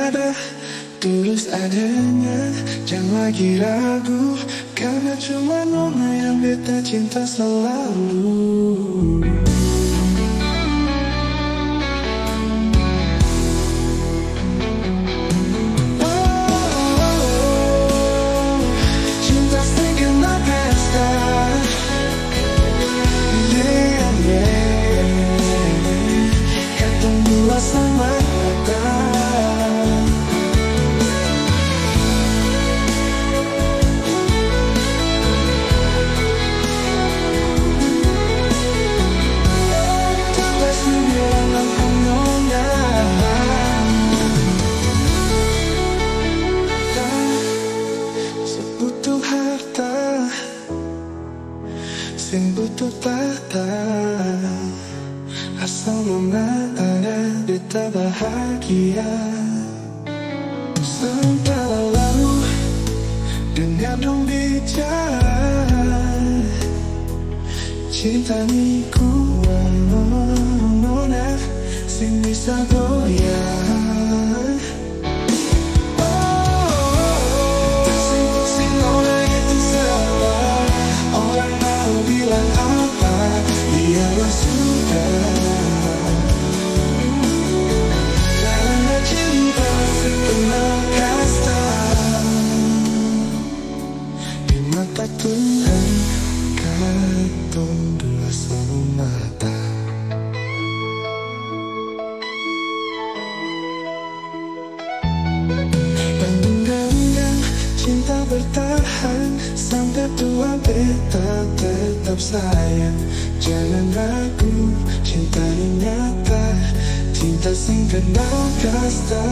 ada, tulus adanya. Jangan lagi ragu, karena cuma Nona yang beta cinta selalu. Sing butuh tata, asal Nona ada, beta bahagia. Sampai lalu dengar dong bicara, cinta ni kuat Nona, sing bisa goyang. Tuhan katong dua satu mata. Bangga cinta bertahan sampai tua, beta tetap sayang. Jangan ragu, cinta ini nyata, cinta sing kenal kasta.